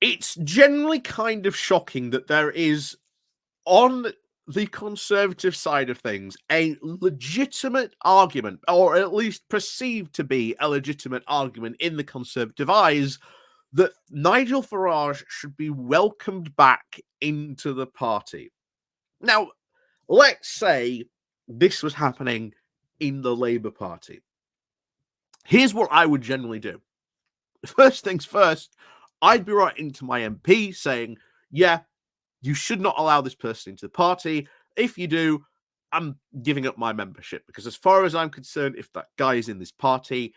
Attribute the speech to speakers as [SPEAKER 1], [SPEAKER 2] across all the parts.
[SPEAKER 1] It's generally kind of shocking that there is, on the Conservative side of things, a legitimate argument, or at least perceived to be a legitimate argument in the Conservative eyes, that Nigel Farage should be welcomed back into the party. Now, let's say this was happening in the Labour Party. Here's what I would generally do. First things first, I'd be writing to my MP saying, yeah, you should not allow this person into the party. If you do, I'm giving up my membership, because as far as I'm concerned, if that guy is in this party,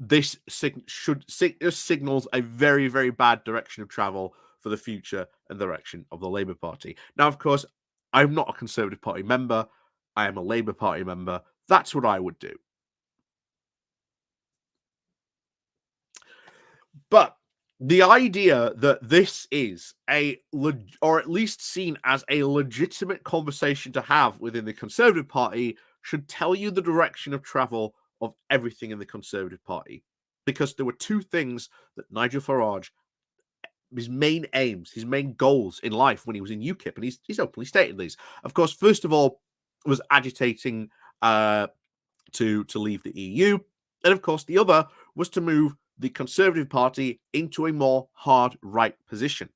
[SPEAKER 1] this signals a very, very bad direction of travel for the future and direction of the Labour Party. Now, of course, I'm not a Conservative Party member. I am a Labour Party member. That's what I would do. But the idea that this is or at least seen as a legitimate conversation to have within the Conservative Party, should tell you the direction of travel of everything in the Conservative Party. Because there were two things that Nigel Farage, his main aims, his main goals in life when he was in UKIP, and he's openly stated these. Of course, first of all, was agitating to leave the EU. And of course, the other was to move the Conservative Party into a more hard right position.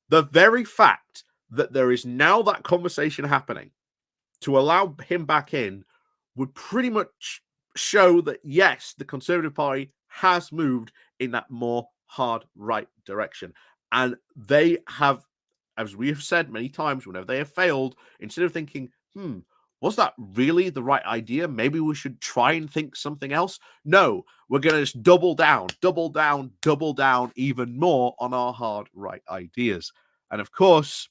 [SPEAKER 1] The very fact that there is now that conversation happening to allow him back in would pretty much show that, yes, the Conservative Party has moved in that more hard right direction. And they have, as we have said many times, whenever they have failed, instead of thinking, was that really the right idea? Maybe we should try and think something else. No, we're going to just double down even more on our hard right ideas. And of course,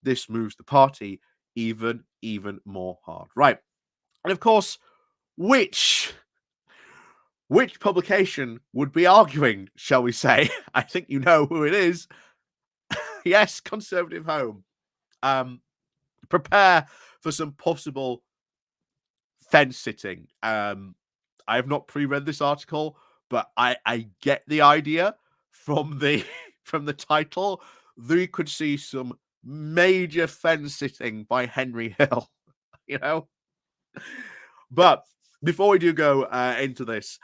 [SPEAKER 1] this moves the party even more hard right. And of course, which publication would be arguing, shall we say? I think you know who it is. Yes, Conservative Home. Prepare for some possible fence sitting. I have not pre-read this article, but I get the idea from the title. We could see some major fence sitting by Henry Hill, you know. But before we do go into this,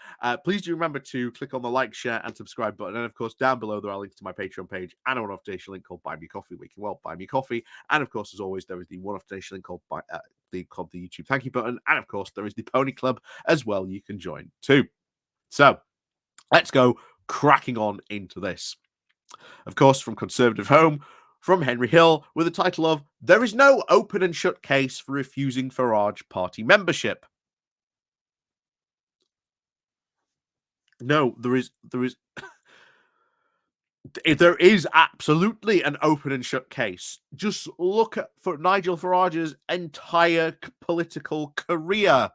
[SPEAKER 1] please do remember to click on the like, share, and subscribe button. And of course, down below there are links to my Patreon page and a one-off donation link called Buy Me Coffee, where you can buy me coffee. And of course, as always, there is the one-off donation link called the YouTube thank you button. And of course, there is the Pony Club as well. You can join too. So let's go cracking on into this. Of course, from Conservative Home, from Henry Hill, with the title of "There is no open and shut case for refusing Farage party membership." No, there is there is absolutely an open and shut case. Just look at Nigel Farage's entire political career,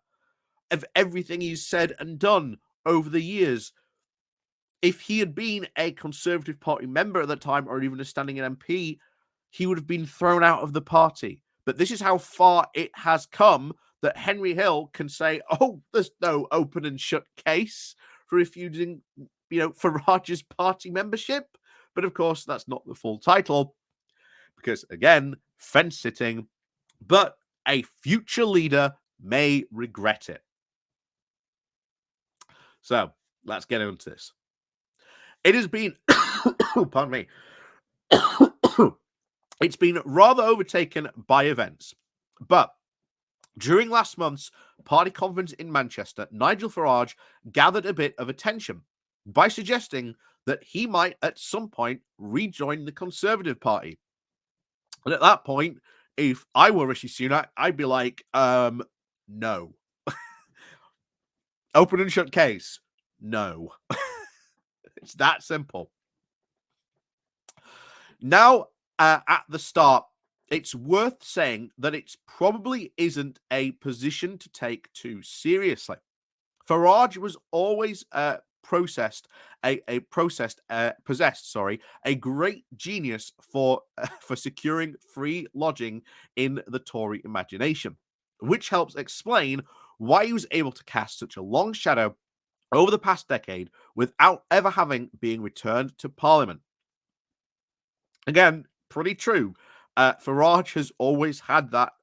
[SPEAKER 1] of everything he's said and done over the years. If he had been a Conservative Party member at that time, or even a standing MP, he would have been thrown out of the party. But this is how far it has come that Henry Hill can say, oh, there's no open and shut case for refusing, Farage's party membership. But of course, that's not the full title, because again, fence sitting, but a future leader may regret it. So let's get into this. It has been, pardon me, it's been rather overtaken by events. But during last month's party conference in Manchester, Nigel Farage gathered a bit of attention by suggesting that he might at some point rejoin the Conservative Party. And at that point, if I were Rishi Sunak, I'd be like, no. Open and shut case, no. It's that simple. Now, at the start, it's worth saying that it probably isn't a position to take too seriously. Farage was always possessed a great genius for securing free lodging in the Tory imagination, which helps explain why he was able to cast such a long shadow over the past decade without ever having been returned to Parliament. Again, pretty true. Farage has always had that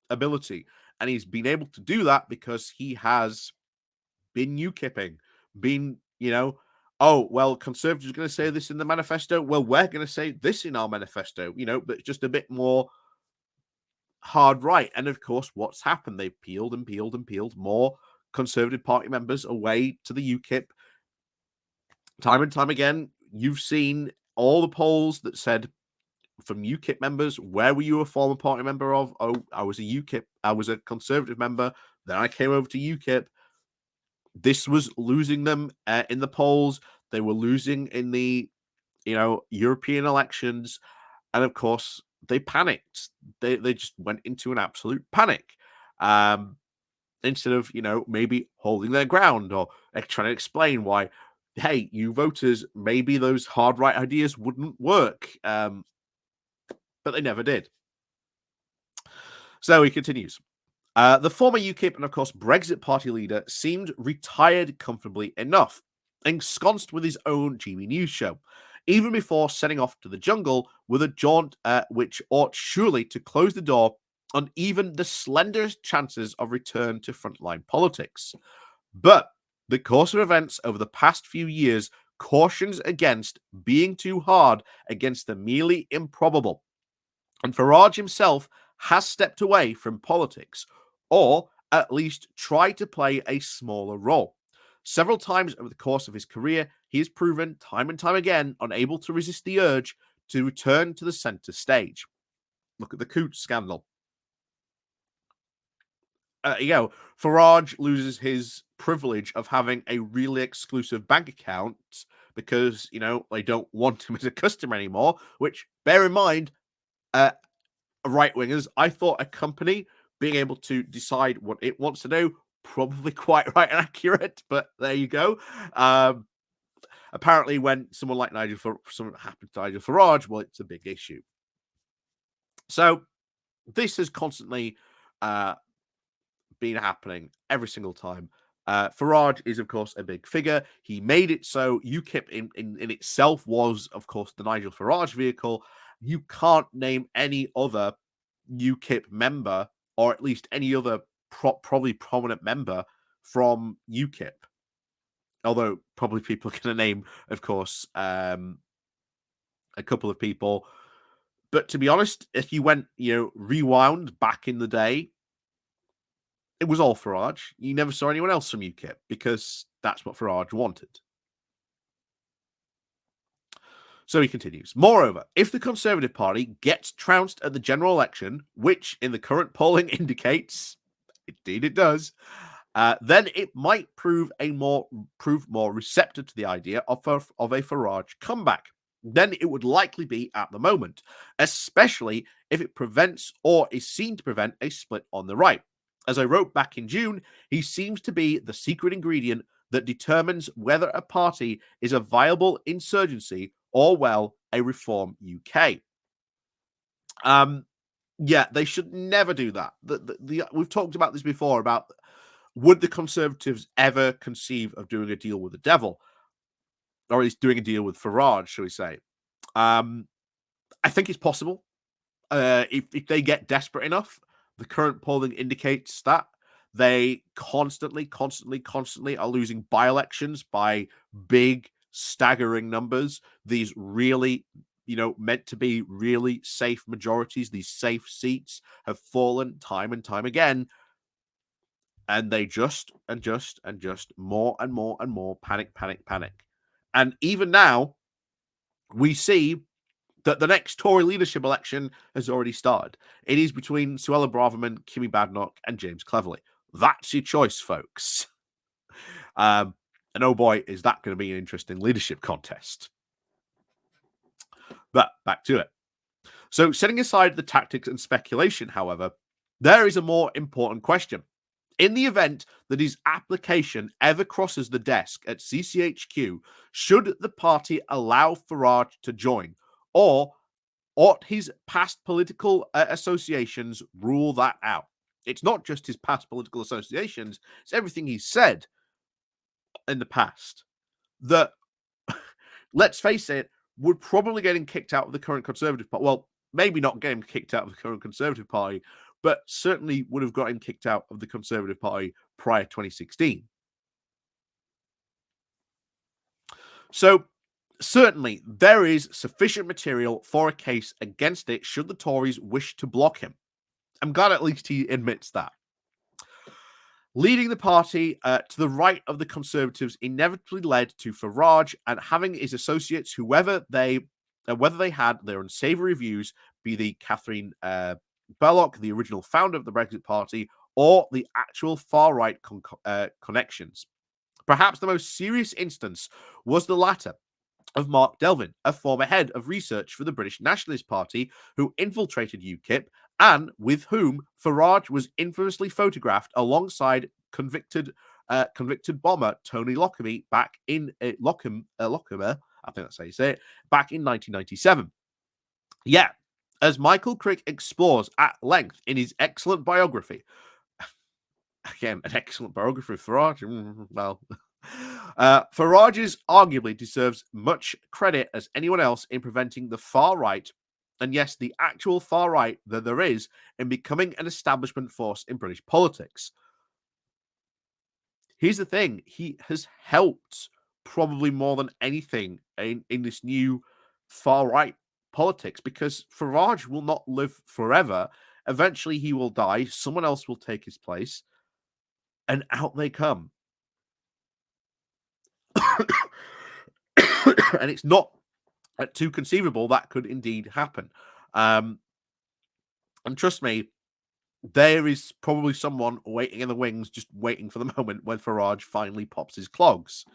[SPEAKER 1] ability, and he's been able to do that because he has been UKIPing, been, oh, well, Conservatives are going to say this in the manifesto. Well, we're going to say this in our manifesto, but just a bit more hard right. And of course, what's happened? They've peeled and peeled and peeled more Conservative Party members away to the UKIP. Time and time again, you've seen all the polls that said from UKIP members, where were you a former party member of? Oh, I was a UKIP, I was a Conservative member. Then I came over to UKIP. This was losing them in the polls. They were losing in the, European elections. And of course, they panicked. They just went into an absolute panic. Instead of, maybe holding their ground or trying to explain why, hey, you voters, maybe those hard right ideas wouldn't work. But they never did. So he continues. The former UKIP and, of course, Brexit party leader seemed retired comfortably enough, ensconced with his own GB News show, even before setting off to the jungle with a jaunt which ought surely to close the door on even the slenderest chances of return to frontline politics. But the course of events over the past few years cautions against being too hard against the merely improbable. And Farage himself has stepped away from politics, or at least tried to play a smaller role. Several times over the course of his career, he has proven time and time again unable to resist the urge to return to the centre stage. Look at the Coots scandal. Farage loses his privilege of having a really exclusive bank account because, they don't want him as a customer anymore, which, bear in mind, right wingers, I thought a company being able to decide what it wants to do, probably quite right and accurate, but there you go. Apparently, when someone like something happened to Nigel Farage, well, it's a big issue. So this has constantly been happening every single time. Farage is, of course, a big figure. He made it so UKIP in itself was, of course, the Nigel Farage vehicle. You can't name any other UKIP member, or at least any other probably prominent member from UKIP. Although probably people are going to name, of course, a couple of people. But to be honest, if you went, rewound back in the day, it was all Farage. You never saw anyone else from UKIP because that's what Farage wanted. So he continues. Moreover, if the Conservative Party gets trounced at the general election, which in the current polling indicates, indeed it does, then it might prove more receptive to the idea of a Farage comeback than it would likely be at the moment, especially if it prevents or is seen to prevent a split on the right. As I wrote back in June, he seems to be the secret ingredient that determines whether a party is a viable insurgency or, well, a Reform UK. Yeah, they should never do that. We've talked about this before about would the Conservatives ever conceive of doing a deal with the devil, or at least doing a deal with Farage, shall we say? I think it's possible. If they get desperate enough, the current polling indicates that they constantly are losing by-elections by big, staggering numbers. These really, meant to be really safe majorities, these safe seats have fallen time and time again. And they just more and more panic. And even now, we see that the next Tory leadership election has already started. It is between Suella Braverman, Kimmy Badenoch, and James Cleverly. That's your choice, folks. And oh boy, is that going to be an interesting leadership contest. But back to it. So, setting aside the tactics and speculation, however, there is a more important question. In the event that his application ever crosses the desk at CCHQ, should the party allow Farage to join, or ought his past political associations rule that out? It's not just his past political associations, it's everything he's said. in the past that, let's face it, would probably get him kicked out of the current Conservative Party. Well, maybe not get him kicked out of the current Conservative Party, but certainly would have got him kicked out of the Conservative Party prior to 2016. So, certainly, there is sufficient material for a case against it should the Tories wish to block him. I'm glad at least he admits that. Leading the party to the right of the Conservatives inevitably led to Farage and having his associates, whether they had their unsavoury views, be the Catherine Belloc, the original founder of the Brexit Party, or the actual far-right connections. Perhaps the most serious instance was the latter, of Mark Delvin, a former head of research for the British Nationalist Party, who infiltrated UKIP and with whom Farage was infamously photographed alongside convicted bomber Tony Lockerbie back in Lockerbie, I think that's how you say it, back in 1997. Yeah, as Michael Crick explores at length in his excellent biography, again, an excellent biography of Farage. Well, Farage's arguably deserves much credit as anyone else in preventing the far right, and yes, the actual far right that there is, in becoming an establishment force in British politics. Here's the thing, he has helped probably more than anything in this new far right politics, because Farage will not live forever. Eventually, he will die. Someone else will take his place, and out they come. And it's not too conceivable that could indeed happen. And trust me, there is probably someone waiting in the wings, just waiting for the moment when Farage finally pops his clogs.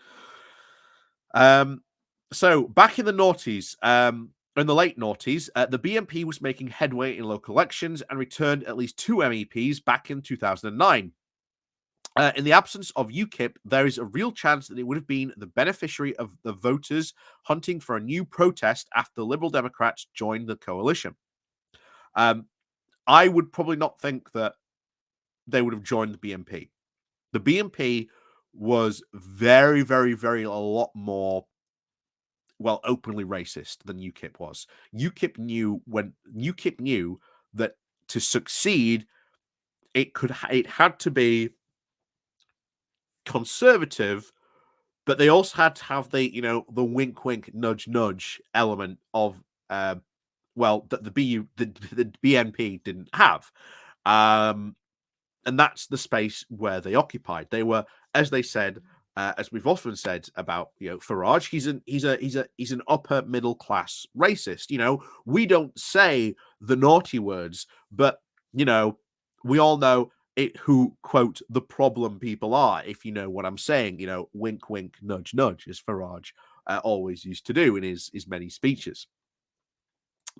[SPEAKER 1] So back in the noughties, in the late noughties, the BNP was making headway in local elections and returned at least 2 MEPs back in 2009. In the absence of UKIP, there is a real chance that it would have been the beneficiary of the voters hunting for a new protest after the Liberal Democrats joined the coalition. I would probably not think that they would have joined the BNP. The BNP was very, very, very a lot more, well, openly racist than UKIP was. UKIP knew that to succeed, it had to be conservative, but they also had to have the wink wink nudge nudge element of that the BNP didn't have, and that's the space where they occupied. They were, as they said, as we've often said about Farage, he's an upper middle class racist. We don't say the naughty words, but we all know who, quote, the problem people are, if you know what I'm saying. Wink, wink, nudge, nudge, as Farage always used to do in his many speeches.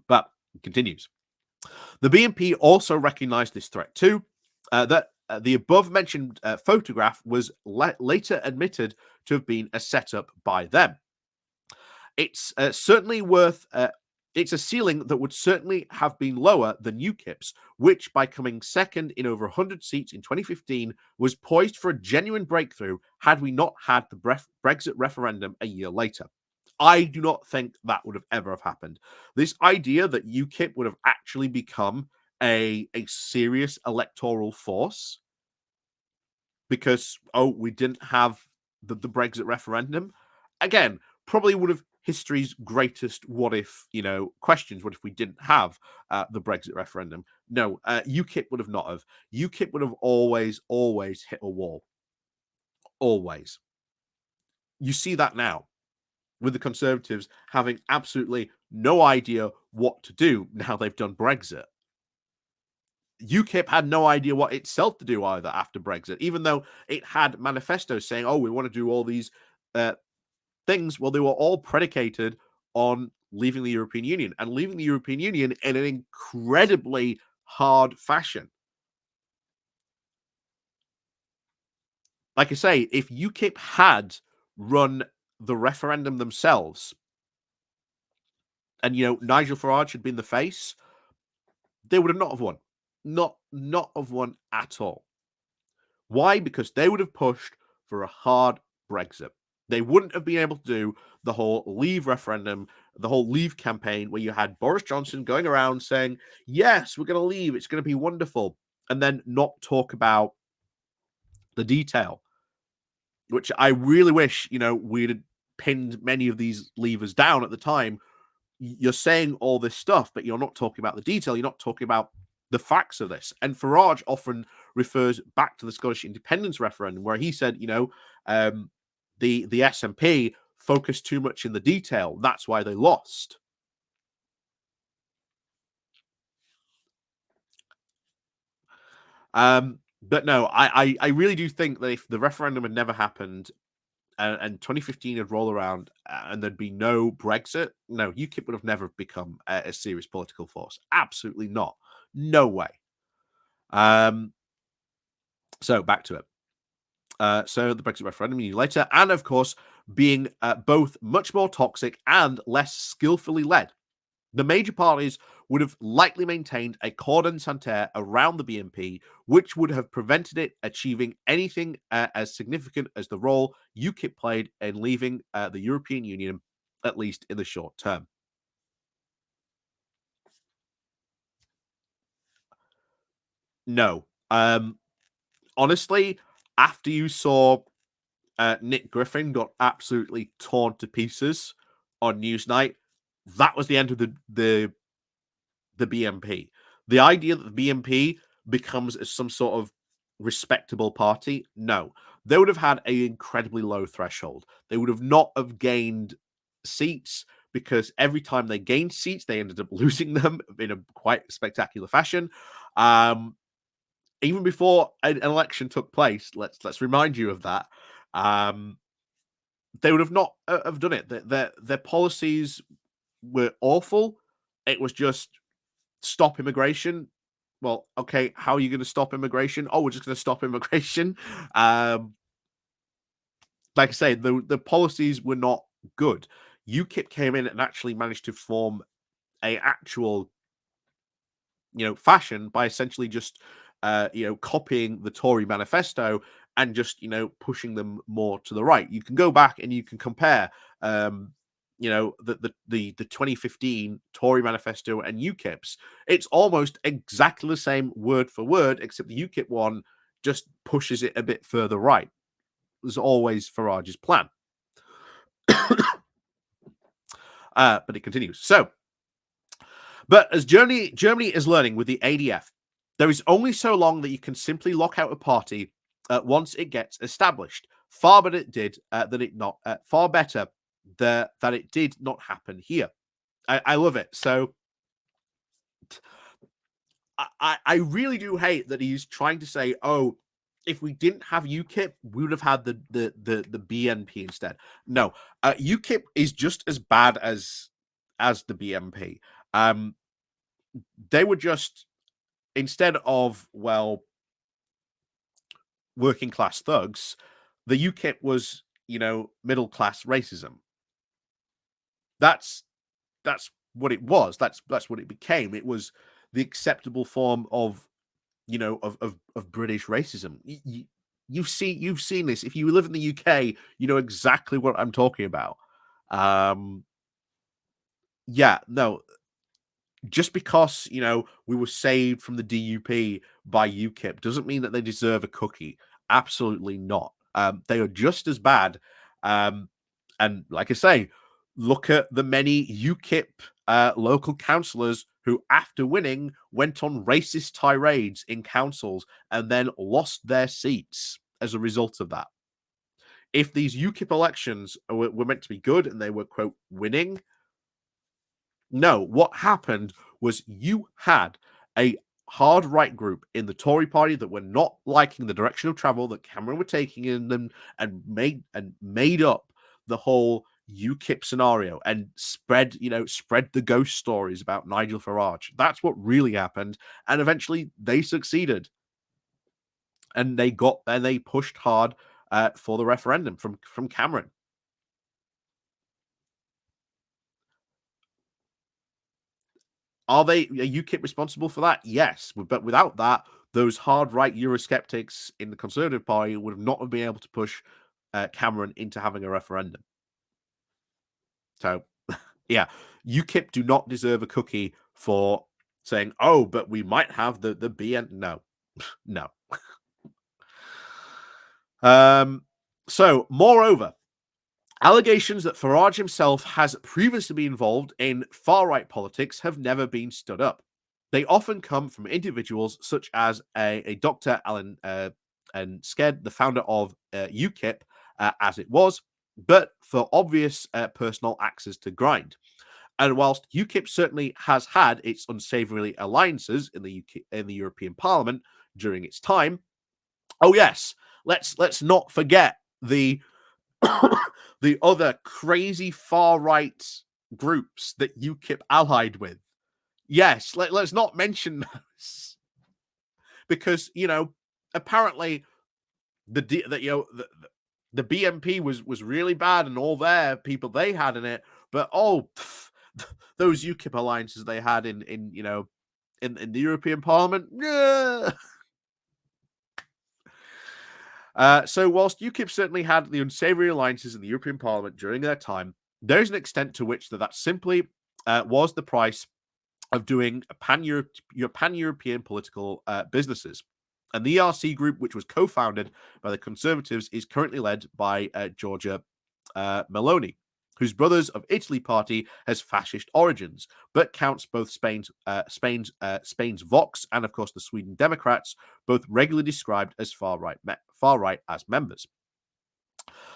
[SPEAKER 1] But it continues. The BNP also recognized this threat too, that the above-mentioned photograph was later admitted to have been a setup by them. It's certainly worth... it's a ceiling that would certainly have been lower than UKIP's, which, by coming second in over 100 seats in 2015, was poised for a genuine breakthrough had we not had the Brexit referendum a year later. I do not think that would have ever happened. This idea that UKIP would have actually become a serious electoral force because, we didn't have the Brexit referendum, again, probably would have history's greatest what if, questions. What if we didn't have the Brexit referendum? No, UKIP would have not have. UKIP would have always hit a wall. Always. You see that now with the Conservatives having absolutely no idea what to do now they've done Brexit. UKIP had no idea what itself to do either after Brexit, even though it had manifestos saying, we want to do all these things. Well, they were all predicated on leaving the European Union, and leaving the European Union in an incredibly hard fashion. Like I say, if UKIP had run the referendum themselves and, Nigel Farage had been the face, they would have not have won. Not have won at all. Why? Because they would have pushed for a hard Brexit. They wouldn't have been able to do the whole Leave referendum, the whole Leave campaign, where you had Boris Johnson going around saying, yes, we're going to leave, it's going to be wonderful, and then not talk about the detail, which I really wish, we'd had pinned many of these levers down at the time. You're saying all this stuff, but you're not talking about the detail. You're not talking about the facts of this. And Farage often refers back to the Scottish independence referendum, where he said, the SNP focused too much in the detail. That's why they lost. But no, I really do think that if the referendum had never happened, and 2015 had rolled around and there'd be no Brexit, no, UKIP would have never become a serious political force. Absolutely not. No way. So back to it. So the Brexit referendum a year later, and of course, being both much more toxic and less skillfully led. The major parties would have likely maintained a cordon sanitaire around the BNP, which would have prevented it achieving anything as significant as the role UKIP played in leaving the European Union, at least in the short term. No. Honestly, after you saw Nick Griffin got absolutely torn to pieces on Newsnight, that was the end of the BNP. The idea that the BNP becomes some sort of respectable party, no. They would have had an incredibly low threshold. They would have not have gained seats, because every time they gained seats, they ended up losing them in a quite spectacular fashion. Even before an election took place, let's remind you of that. They would have not have done it. Their policies were awful. It was just stop immigration. Well, okay, how are you going to stop immigration? Oh, we're just going to stop immigration. Like I say, the policies were not good. UKIP came in and actually managed to form a actual, fashion by essentially just, copying the Tory manifesto and just, pushing them more to the right. You can go back and you can compare, the 2015 Tory manifesto and UKIP's. It's almost exactly the same word for word, except the UKIP one just pushes it a bit further right. There's always Farage's plan. But it continues. But as Germany is learning with the ADF, there is only so long that you can simply lock out a party once it gets established. Far better that it did not happen here. I love it. So I really do hate that he's trying to say, oh, if we didn't have UKIP, we would have had the BNP instead. No, UKIP is just as bad as the BNP. They were just, instead of, well, working class thugs, the UKIP was, middle class racism. That's what it was. That's what it became. It was the acceptable form of, of British racism. You've seen this. If you live in the UK, you know exactly what I'm talking about. Yeah, no, just because we were saved from the DUP by UKIP doesn't mean that they deserve a cookie. Absolutely not. They are just as bad. And like I say, look at the many UKIP local councillors who, after winning, went on racist tirades in councils and then lost their seats as a result of that. If these UKIP elections were meant to be good and they were, quote, winning, no, what happened was you had a hard right group in the Tory party that were not liking the direction of travel that Cameron were taking in them, and made up the whole UKIP scenario and spread the ghost stories about Nigel Farage. That's what really happened, and eventually they succeeded, and they pushed hard for the referendum from Cameron. Are UKIP responsible for that? Yes, but without that, those hard right Eurosceptics in the Conservative Party would have not have been able to push Cameron into having a referendum. So, yeah, UKIP do not deserve a cookie for saying, "Oh, but we might have the BN." No, no. So, moreover, allegations that Farage himself has previously been involved in far-right politics have never been stood up. They often come from individuals such as a Dr. Alan and Sked, the founder of UKIP, as it was, but for obvious personal axes to grind. And whilst UKIP certainly has had its unsavoury alliances in the European Parliament during its time, oh yes, let's not forget the the other crazy far right groups that UKIP allied with. Yes, let's not mention those because apparently the BMP was really bad and all their people they had in it, but those UKIP alliances they had in the European Parliament. Yeah. So whilst UKIP certainly had the unsavoury alliances in the European Parliament during their time, there's an extent to which that simply was the price of doing a pan-European political businesses. And the ERC group, which was co-founded by the Conservatives, is currently led by Giorgia Meloni, whose Brothers of Italy party has fascist origins, but counts both Spain's Vox and, of course, the Sweden Democrats, both regularly described as far right as members.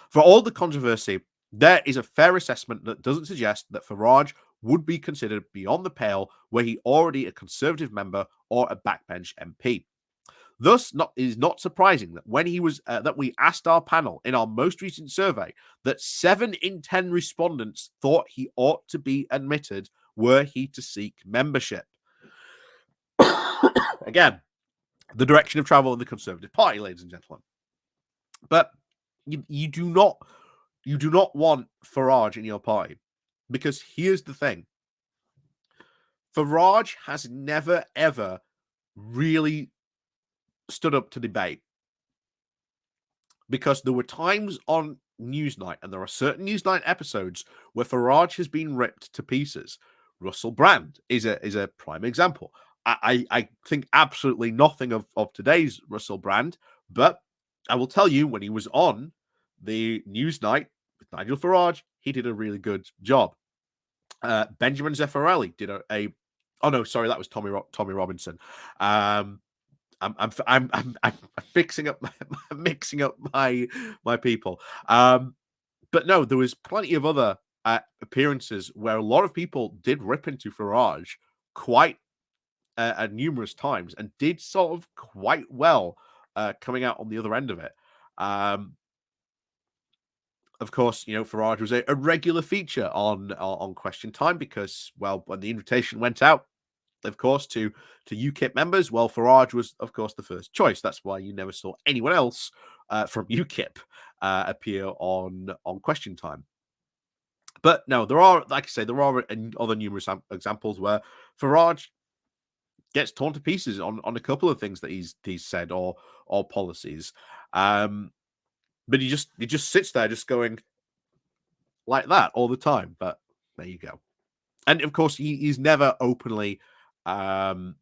[SPEAKER 1] For all the controversy, there is a fair assessment that doesn't suggest that Farage would be considered beyond the pale were he already a Conservative member or a backbench MP. Thus, it is not surprising that when he was that we asked our panel in our most recent survey that 7 in 10 respondents thought he ought to be admitted were he to seek membership. Again, the direction of travel in the Conservative Party, ladies and gentlemen. But you do not want Farage in your party, because here's the thing: Farage has never ever really stood up to debate, because there were times on Newsnight, and there are certain Newsnight episodes where Farage has been ripped to pieces. Russell Brand is a prime example. I think absolutely nothing of today's Russell Brand, but I will tell you, when he was on the Newsnight with Nigel Farage, he did a really good job. Benjamin Zeffirelli did oh no, sorry, that was Tommy Robinson. I'm mixing up my people. But no, there was plenty of other appearances where a lot of people did rip into Farage quite at numerous times and did sort of quite well coming out on the other end of it. Of course, Farage was a regular feature on Question Time because, well, when the invitation went out, of course, to UKIP members, well, Farage was, of course, the first choice. That's why you never saw anyone else from UKIP appear on Question Time. But no, there are, like I say, there are other numerous examples where Farage gets torn to pieces on a couple of things that he's said or policies. But he just sits there just going like that all the time. But there you go. And of course, he's never openly gone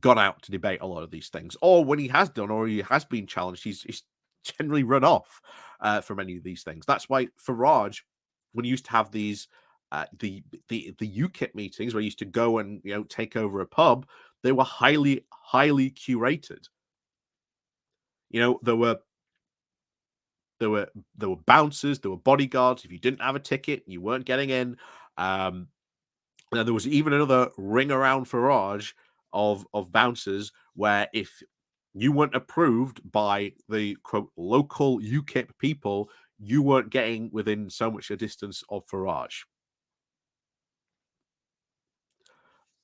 [SPEAKER 1] out to debate a lot of these things. Or when he has done, or he has been challenged, he's generally run off from any of these things. That's why Farage, when he used to have these the UKIP meetings where he used to go and take over a pub, they were highly curated. There were bouncers, there were bodyguards. If you didn't have a ticket, you weren't getting in. And there was even another ring around Farage of bouncers where if you weren't approved by the quote local UKIP people, you weren't getting within so much a distance of Farage.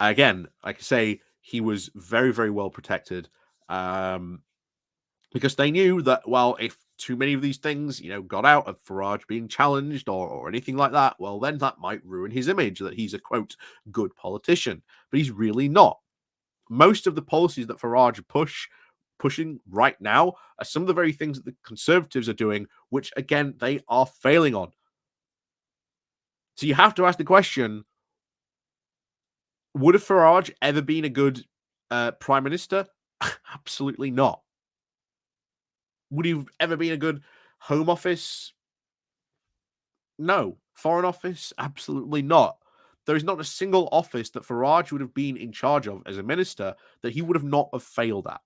[SPEAKER 1] Again, like I say, he was very, very well protected because they knew that, well, if too many of these things, got out of Farage being challenged or anything like that, well, then that might ruin his image that he's a, quote, good politician. But he's really not. Most of the policies that Farage pushing right now are some of the very things that the Conservatives are doing, which again they are failing on. So you have to ask the question: would a Farage ever been a good prime minister? Absolutely not. Would he have ever been a good Home Office? No. Foreign Office? Absolutely not. There is not a single office that Farage would have been in charge of as a minister that he would have not have failed at.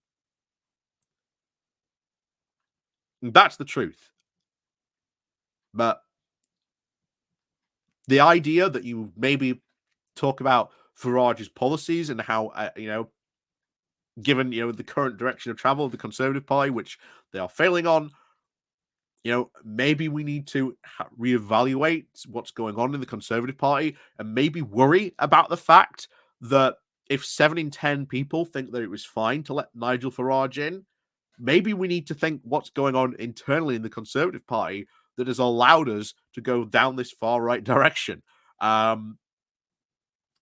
[SPEAKER 1] And that's the truth. But the idea that you maybe talk about Farage's policies and how, given the current direction of travel of the Conservative Party, which they are failing on, maybe we need to reevaluate what's going on in the Conservative Party and maybe worry about the fact that if 7 in 10 people think that it was fine to let Nigel Farage in, maybe we need to think what's going on internally in the Conservative Party that has allowed us to go down this far right direction.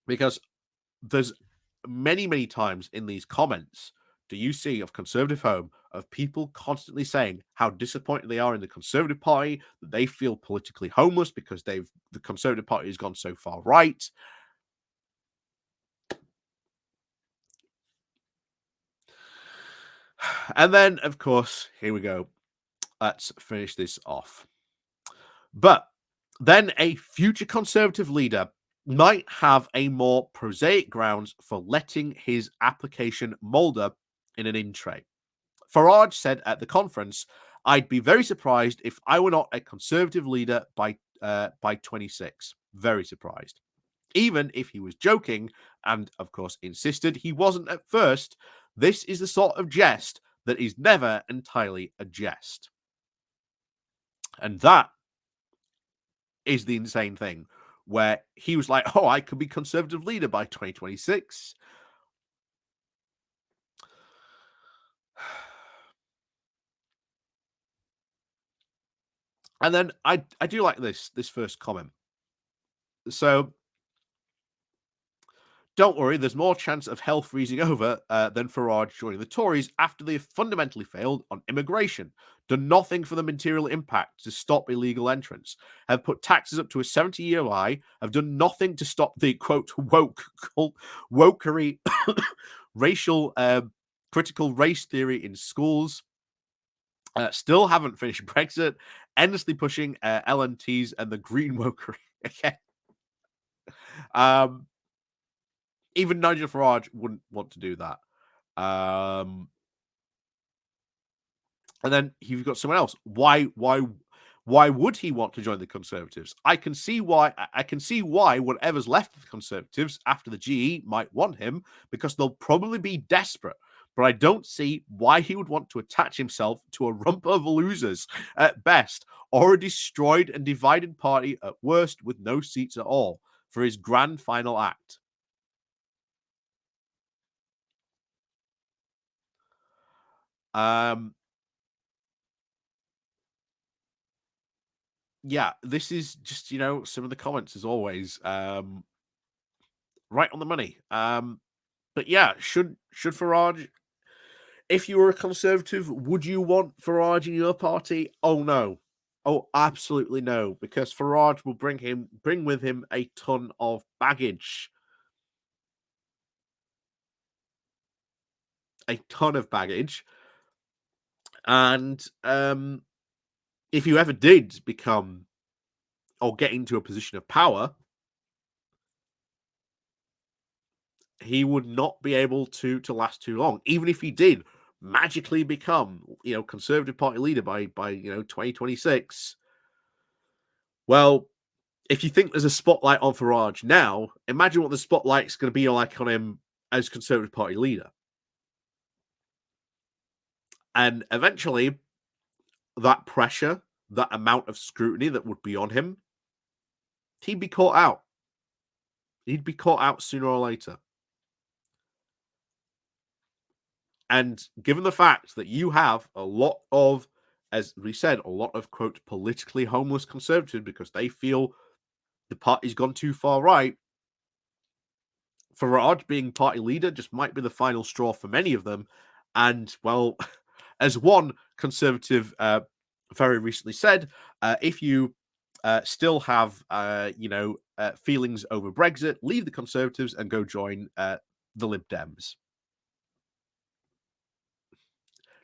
[SPEAKER 1] Because there's many times in these comments do you see of Conservative Home of people constantly saying how disappointed they are in the Conservative Party, that they feel politically homeless because the Conservative Party has gone so far right. And then, of course, here we go. Let's finish this off. But then a future Conservative leader might have a more prosaic grounds for letting his application moulder in an in tray. Farage said at the conference, "I'd be very surprised if I were not a Conservative leader by 26. Very surprised." Even if he was joking, and of course insisted he wasn't at first, this is the sort of jest that is never entirely a jest. And that is the insane thing, where he was like, "Oh, I could be Conservative leader by 2026." And then I do like this first comment. So don't worry, there's more chance of hell freezing over than Farage joining the Tories after they've fundamentally failed on immigration, done nothing for the material impact to stop illegal entrance, have put taxes up to a 70-year high, have done nothing to stop the quote wokery racial critical race theory in schools, still haven't finished Brexit, endlessly pushing LNTs and the green wokery again. Um, Even Nigel Farage wouldn't want to do that. And then you've got someone else. Why would he want to join the Conservatives? I can see why. I can see why whatever's left of the Conservatives after the GE might want him because they'll probably be desperate. But I don't see why he would want to attach himself to a rump of losers at best, or a destroyed and divided party at worst with no seats at all for his grand final act. Um, yeah, this is just some of the comments as always, right on the money. But yeah, should Farage, if you were a Conservative, would you want Farage in your party? Oh no, oh absolutely no, because Farage will bring with him a ton of baggage, a ton of baggage, and if you ever did become or get into a position of power, he would not be able to last too long. Even if he did magically become, Conservative Party leader by 2026. Well, if you think there's a spotlight on Farage now, imagine what the spotlight's going to be like on him as Conservative Party leader. And eventually, that pressure, that amount of scrutiny that would be on him, he'd be caught out. He'd be caught out sooner or later. And given the fact that you have a lot of, as we said, a lot of quote politically homeless conservatives because they feel the party's gone too far right, Farage being party leader just might be the final straw for many of them. And well, as one conservative very recently said, if you still have feelings over Brexit, leave the Conservatives and go join the Lib Dems.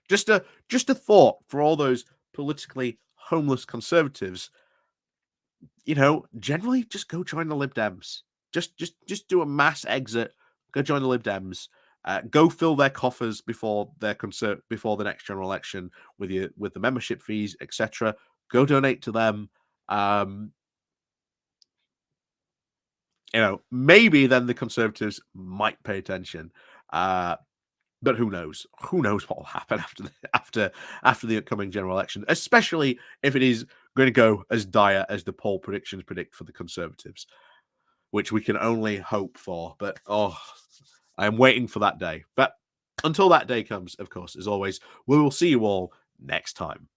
[SPEAKER 1] Just a thought for all those politically homeless conservatives. Generally just go join the Lib Dems. Just do a mass exit. Go join the Lib Dems. Go fill their coffers before before the next general election with the membership fees, etc. Go donate to them. Um, maybe then the Conservatives might pay attention. But who knows? Who knows what will happen after the upcoming general election, especially if it is going to go as dire as the poll predictions predict for the Conservatives, which we can only hope for. But I am waiting for that day. But until that day comes, of course, as always, we will see you all next time.